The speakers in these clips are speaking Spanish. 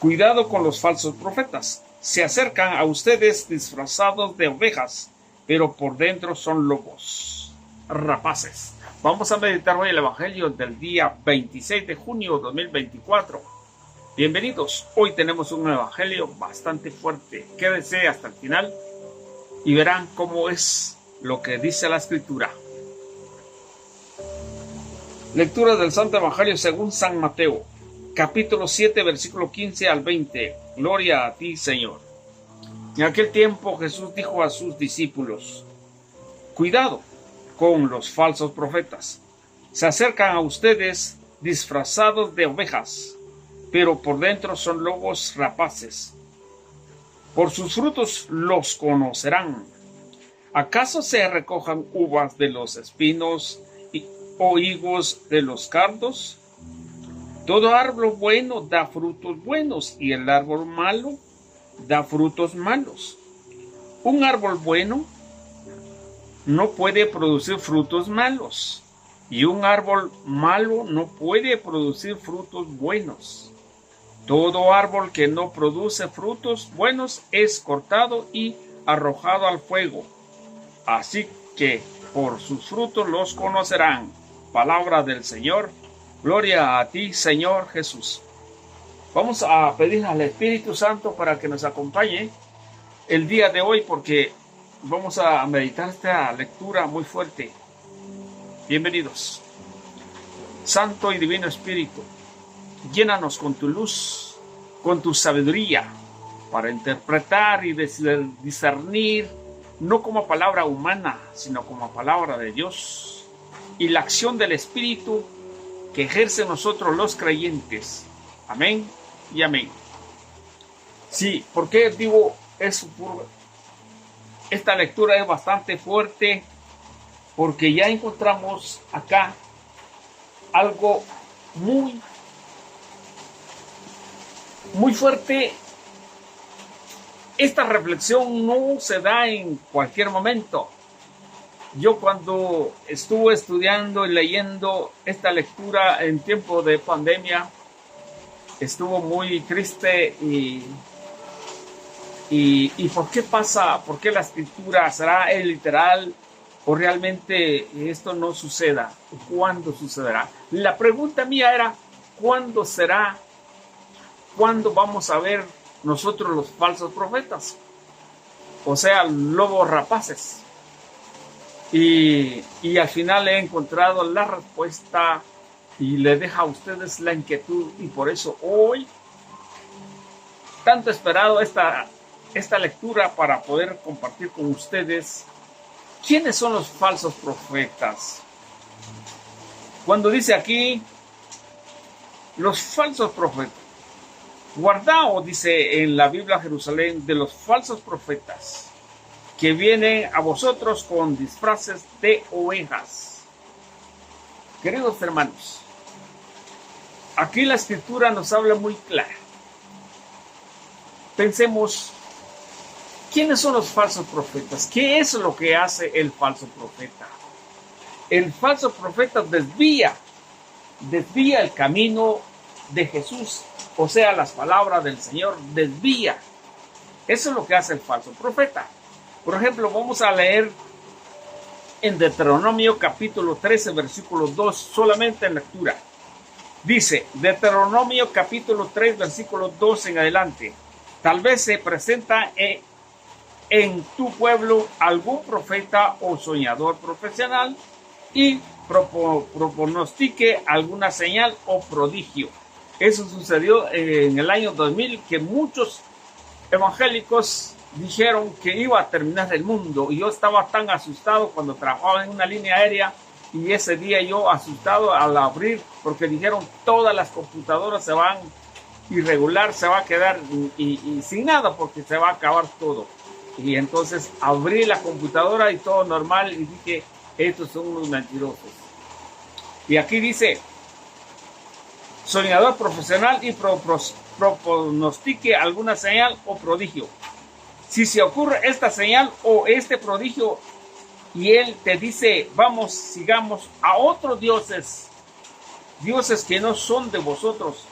Cuidado con los falsos profetas. Se acercan a ustedes disfrazados de ovejas, pero por dentro son lobos rapaces. Vamos a meditar hoy el Evangelio del día 26 de junio de 2024. Bienvenidos. Hoy tenemos un Evangelio bastante fuerte. Quédense hasta el final y verán cómo es lo que dice la Escritura. Lectura del Santo Evangelio según San Mateo, capítulo 7, versículo 15 al 20. Gloria a ti, Señor. En aquel tiempo Jesús dijo a sus discípulos: cuidado con los falsos profetas. Se acercan a ustedes disfrazados de ovejas, pero por dentro son lobos rapaces. Por sus frutos los conocerán. ¿Acaso se recojan uvas de los espinos o higos de los cardos? Todo árbol bueno da frutos buenos, y el árbol malo da frutos malos. Un árbol bueno no puede producir frutos malos, y un árbol malo no puede producir frutos buenos. Todo árbol que no produce frutos buenos es cortado y arrojado al fuego. Así que por sus frutos los conocerán. Palabra del Señor. Gloria a ti, Señor Jesús. Vamos a pedir al Espíritu Santo para que nos acompañe el día de hoy, porque vamos a meditar esta lectura muy fuerte. Bienvenidos. Santo y Divino Espíritu, llénanos con tu luz, con tu sabiduría, para interpretar y discernir, no como palabra humana, sino como palabra de Dios, y la acción del Espíritu que ejerce en nosotros los creyentes. Amén y amén. Sí, ¿por qué digo eso? Esta lectura es bastante fuerte, porque ya encontramos acá algo muy fuerte. Esta reflexión no se da en cualquier momento. Yo, cuando estuve estudiando y leyendo esta lectura en tiempo de pandemia, estuvo muy triste y ¿por qué pasa? ¿Por qué la Escritura será literal o realmente esto no suceda? ¿Cuándo sucederá? La pregunta mía era: ¿cuándo será? ¿Cuándo vamos a ver nosotros los falsos profetas? O sea, lobos rapaces. Y al final he encontrado la respuesta y le deja a ustedes la inquietud, y por eso hoy tanto he esperado esta lectura para poder compartir con ustedes quiénes son los falsos profetas. Cuando dice aquí los falsos profetas, guardaos, dice en la Biblia Jerusalén, de los falsos profetas que vienen a vosotros con disfraces de ovejas. Queridos hermanos, aquí la Escritura nos habla muy clara. Pensemos, ¿quiénes son los falsos profetas? ¿Qué es lo que hace el falso profeta? El falso profeta desvía el camino de Jesús, o sea, las palabras del Señor, desvía. Eso es lo que hace el falso profeta. Por ejemplo, vamos a leer en Deuteronomio capítulo 13, versículo 2, solamente en lectura. Dice, Deuteronomio capítulo 3, versículo 2 en adelante: tal vez se presenta en tu pueblo algún profeta o soñador profesional y pronostique alguna señal o prodigio. Eso sucedió en el año 2000, que muchos evangélicos dijeron que iba a terminar el mundo, y yo estaba tan asustado cuando trabajaba en una línea aérea, y ese día yo asustado al abrir, porque dijeron todas las computadoras se van irregular, se va a quedar y sin nada, porque se va a acabar todo. Y entonces abrí la computadora y todo normal, y dije, estos son unos mentirosos. Y aquí dice, soñador profesional y pronostique alguna señal o prodigio. Si se ocurre esta señal o este prodigio, y él te dice, vamos, sigamos a otros dioses que no son de vosotros,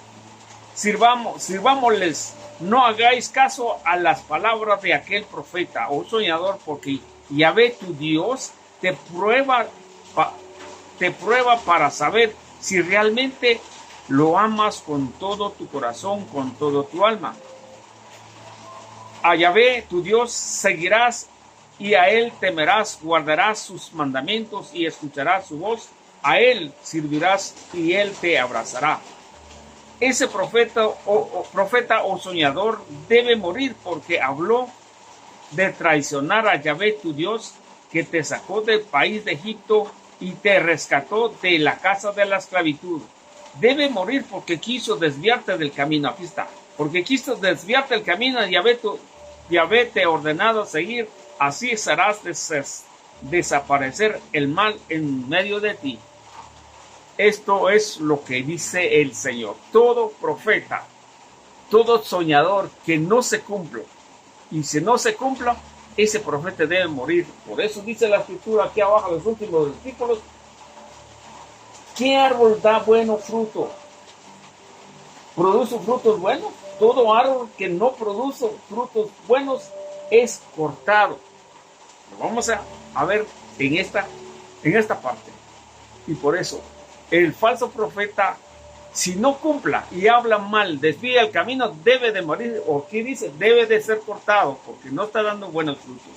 Sirvámosles. No hagáis caso a las palabras de aquel profeta o soñador, porque Yahvé tu Dios te prueba para saber si realmente lo amas con todo tu corazón, con todo tu alma. A Yahvé tu Dios seguirás y a él temerás, guardarás sus mandamientos y escucharás su voz. A él servirás y él te abrazará. Ese profeta o soñador debe morir porque habló de traicionar a Yahvé tu Dios, que te sacó del país de Egipto y te rescató de la casa de la esclavitud. Debe morir porque quiso desviarte del camino. Aquí está. Porque quiso desviarte del camino, Yahvé te ha ordenado seguir. Así harás desaparecer el mal en medio de ti. Esto es lo que dice el Señor. Todo profeta, todo soñador que no se cumpla, y si no se cumpla, ese profeta debe morir. Por eso dice la escritura aquí abajo, los últimos versículos: ¿qué árbol da bueno fruto? ¿Produce frutos buenos? Todo árbol que no produce frutos buenos es cortado. Lo vamos a ver en esta parte. Y por eso, el falso profeta, si no cumpla y habla mal, desvía el camino, debe de morir. O aquí dice, debe de ser cortado, porque no está dando buenos frutos.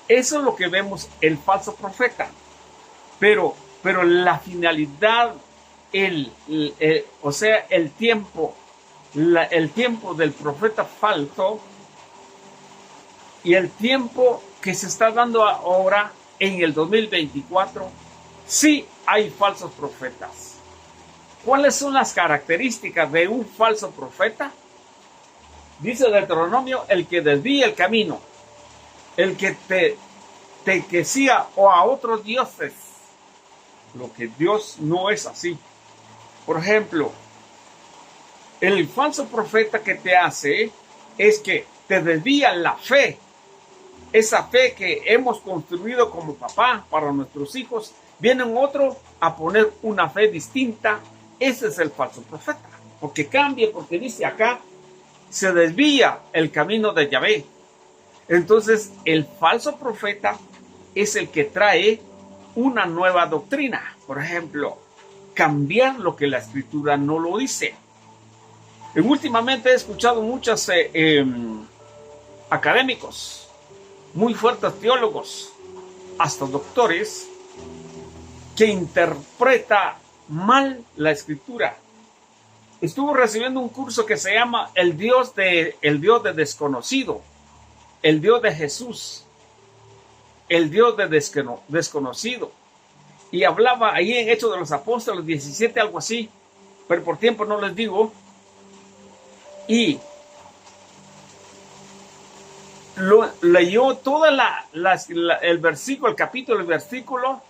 Eso es lo que vemos el falso profeta. Pero la finalidad, el tiempo del profeta falso y el tiempo que se está dando ahora en el 2024, sí hay falsos profetas. ¿Cuáles son las características de un falso profeta? Dice Deuteronomio: el que desvía el camino, el que te siga o a otros dioses, lo que Dios no es así. Por ejemplo, el falso profeta que te hace es que te desvía la fe, esa fe que hemos construido como papá para nuestros hijos. Viene otro a poner una fe distinta. Ese es el falso profeta, porque cambia, porque dice acá, se desvía el camino de Yahvé. Entonces, el falso profeta es el que trae una nueva doctrina. Por ejemplo, cambiar lo que la escritura no lo dice. Últimamente he escuchado muchos académicos, muy fuertes teólogos, hasta doctores, que interpreta mal la escritura. Estuvo recibiendo un curso que se llama el Dios de desconocido, el Dios de Jesús, el Dios de desconocido. Y hablaba ahí en Hechos de los Apóstoles 17, algo así, pero por tiempo no les digo. Y leyó toda el versículo, el capítulo, el versículo,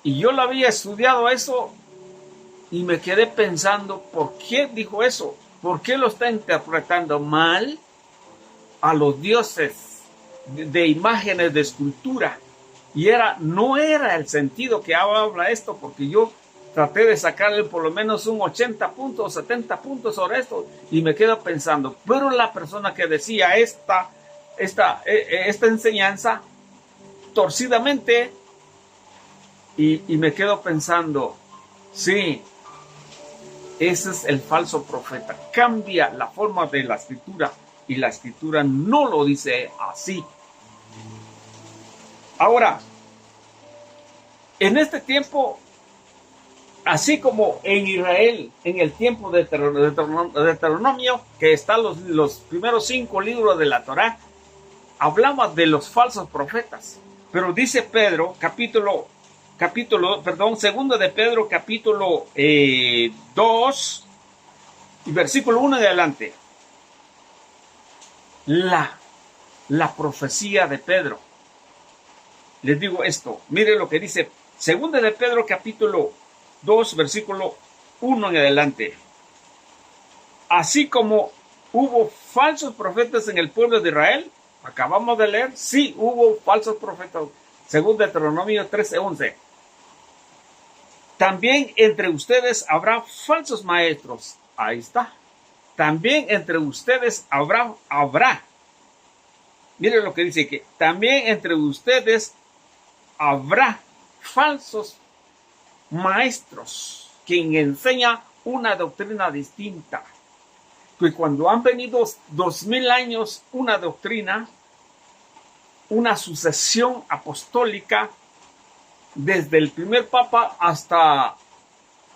y yo lo había estudiado eso y me quedé pensando, ¿por qué dijo eso? ¿Por qué lo está interpretando mal a los dioses de imágenes de escultura? Y no era el sentido que habla esto, porque yo traté de sacarle por lo menos un 80 puntos, 70 puntos sobre esto, y me quedo pensando, pero la persona que decía esta enseñanza torcidamente, y me quedo pensando, sí, ese es el falso profeta. Cambia la forma de la escritura, y la escritura no lo dice así. Ahora, en este tiempo, así como en Israel, en el tiempo de Deuteronomio, que están los primeros 5 libros de la Torá, hablaba de los falsos profetas. Pero dice Pedro, segundo de Pedro, capítulo 2, y versículo 1 en adelante. La profecía de Pedro. Les digo esto, mire lo que dice segundo de Pedro, capítulo 2, versículo 1 en adelante. Así como hubo falsos profetas en el pueblo de Israel, acabamos de leer, sí hubo falsos profetas, según Deuteronomio 13:11. También entre ustedes habrá falsos maestros Ahí está. También entre ustedes habrá. Miren lo que dice, que también entre ustedes habrá falsos maestros, quien enseña una doctrina distinta. Que cuando han venido 2000 años, una doctrina, una sucesión apostólica, desde el primer papa hasta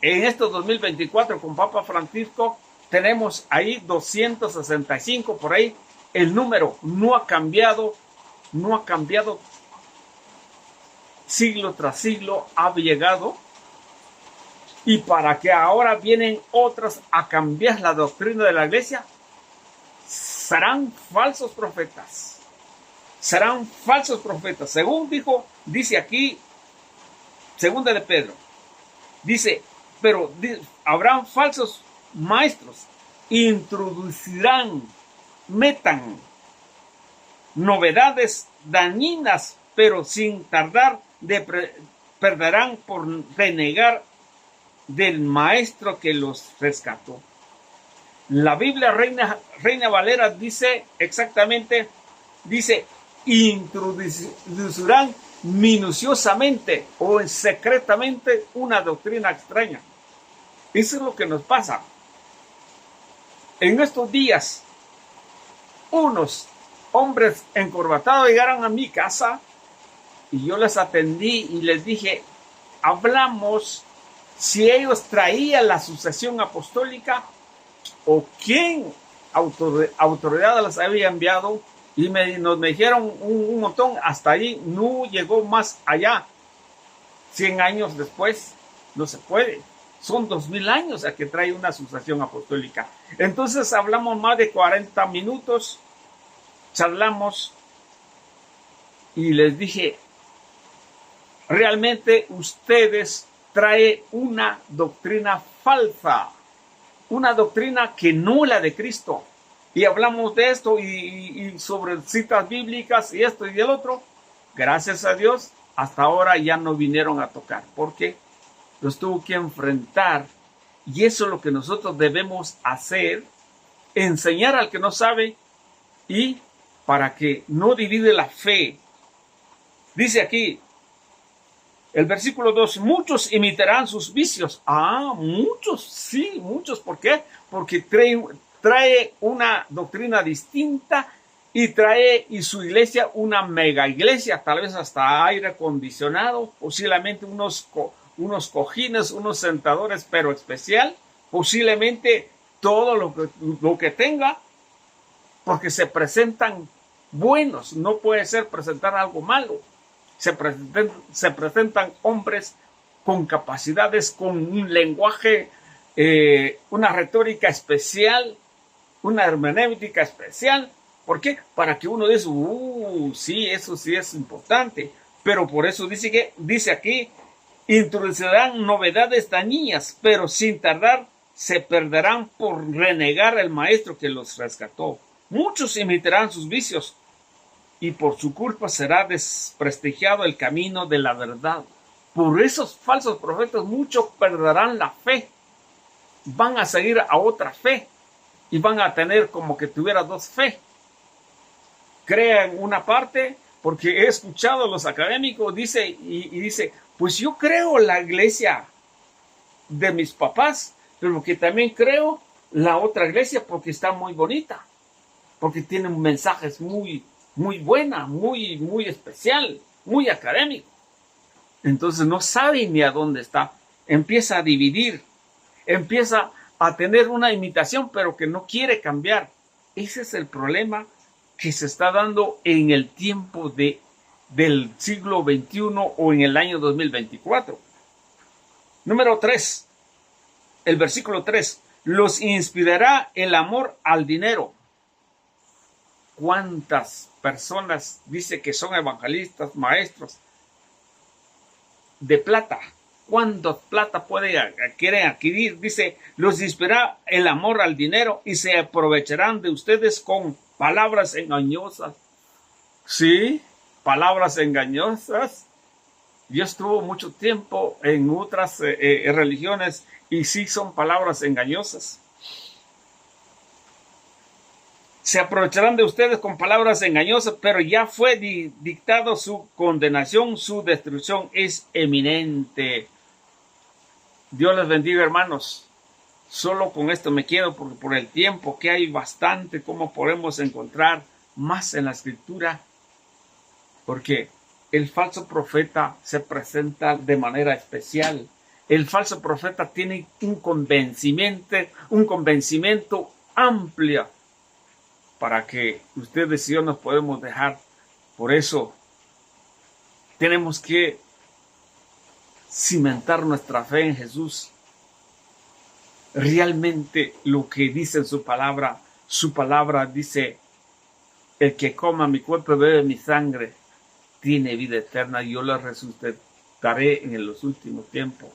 en estos 2024 con Papa Francisco, tenemos ahí 265 por ahí. El número no ha cambiado, siglo tras siglo ha llegado. Y para que ahora vienen otras a cambiar la doctrina de la iglesia, serán falsos profetas. Serán falsos profetas. Según dice aquí, segunda de Pedro, dice, pero habrán falsos maestros, introducirán, metan novedades dañinas, pero sin tardar perderán por renegar del maestro que los rescató. La Biblia Reina Valera dice exactamente, dice, introducirán minuciosamente o secretamente una doctrina extraña. Eso es lo que nos pasa. En estos días, unos hombres encorbatados llegaron a mi casa y yo les atendí y les dije, hablamos si ellos traían la sucesión apostólica o quién autoridad las había enviado, y nos dijeron un montón, hasta ahí no llegó más allá. 100 años después no se puede, son 2000 años a que trae una sucesión apostólica. Entonces hablamos más de 40 minutos, charlamos y les dije, realmente ustedes trae una doctrina falsa, una doctrina que no la de Cristo. Y hablamos de esto y sobre citas bíblicas y esto y el otro. Gracias a Dios, hasta ahora ya no vinieron a tocar, porque los tuvo que enfrentar. Y eso es lo que nosotros debemos hacer, enseñar al que no sabe y para que no divide la fe. Dice aquí, el versículo 2, muchos imitarán sus vicios. Muchos, sí, muchos. ¿Por qué? Porque trae una doctrina distinta y su iglesia una mega iglesia, tal vez hasta aire acondicionado, posiblemente unos cojines, unos sentadores, pero especial, posiblemente todo lo que tenga, porque se presentan buenos, no puede ser presentar algo malo. Se presentan hombres con capacidades, con un lenguaje, una retórica especial, una hermenéutica especial. ¿Por qué? Para que uno dice, sí, eso sí es importante. Pero por eso dice aquí, introducirán novedades dañinas, pero sin tardar se perderán por renegar al maestro que los rescató. Muchos imitarán sus vicios, y por su culpa será desprestigiado el camino de la verdad. Por esos falsos profetas muchos perderán la fe. Van a seguir a otra fe y van a tener como que tuviera dos fe. Crean una parte, porque he escuchado a los académicos, dice, pues yo creo la iglesia de mis papás, pero que también creo la otra iglesia porque está muy bonita, porque tiene mensajes muy buena, muy especial, muy académico. Entonces no sabe ni a dónde está. Empieza a dividir, empieza a tener una imitación, pero que no quiere cambiar. Ese es el problema que se está dando en el tiempo del siglo XXI o en el año 2024. Número 3, el versículo 3. Los inspirará el amor al dinero. ¿Cuántas personas dice que son evangelistas, maestros de plata? ¿Cuánta plata quieren adquirir? Dice, los inspirará el amor al dinero y se aprovecharán de ustedes con palabras engañosas. Sí, palabras engañosas. Yo estuve mucho tiempo en otras religiones y sí son palabras engañosas. Se aprovecharán de ustedes con palabras engañosas, pero ya fue dictado su condenación, su destrucción es eminente. Dios les bendiga, hermanos. Solo con esto me quedo porque por el tiempo que hay bastante, cómo podemos encontrar más en la Escritura, porque el falso profeta se presenta de manera especial. El falso profeta tiene un convencimiento amplio para que ustedes y yo nos podemos dejar. Por eso tenemos que cimentar nuestra fe en Jesús. Realmente lo que dice en su palabra dice, el que coma mi cuerpo y bebe mi sangre tiene vida eterna y yo le resucitaré en los últimos tiempos.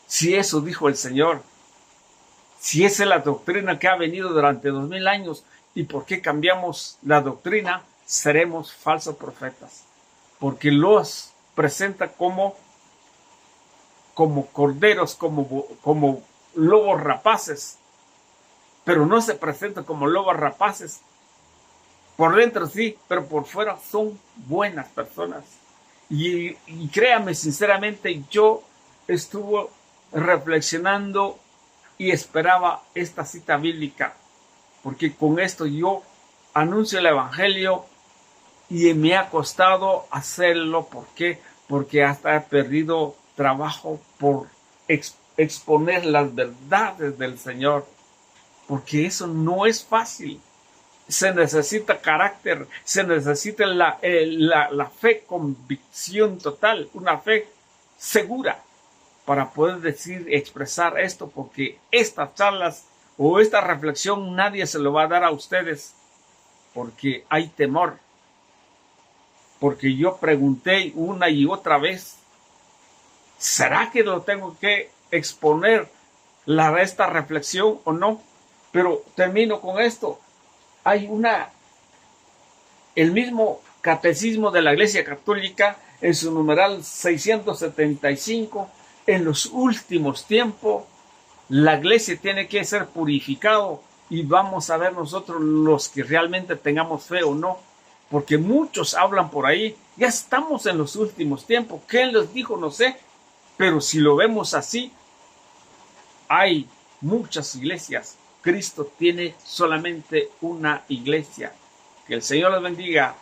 Si eso dijo el Señor, si esa es la doctrina que ha venido durante 2000 años, ¿y por qué cambiamos la doctrina? Seremos falsos profetas, porque los presenta como corderos, como lobos rapaces, pero no se presentan como lobos rapaces. Por dentro sí, pero por fuera son buenas personas. Y créame sinceramente, yo estuve reflexionando y esperaba esta cita bíblica, porque con esto yo anuncio el Evangelio y me ha costado hacerlo. ¿Por qué? Porque hasta he perdido trabajo por exponer las verdades del Señor, porque eso no es fácil. Se necesita carácter, se necesita la fe, convicción total, una fe segura para poder decir, expresar esto, porque estas charlas o esta reflexión nadie se lo va a dar a ustedes, porque hay temor, porque yo pregunté una y otra vez, ¿será que lo tengo que exponer esta reflexión o no? Pero termino con esto. Hay el mismo catecismo de la Iglesia Católica en su numeral 675, en los últimos tiempos la Iglesia tiene que ser purificado y vamos a ver nosotros los que realmente tengamos fe o no, porque muchos hablan por ahí, ya estamos en los últimos tiempos. ¿Qué les dijo? No sé, pero si lo vemos así, hay muchas iglesias. Cristo tiene solamente una iglesia. Que el Señor les bendiga.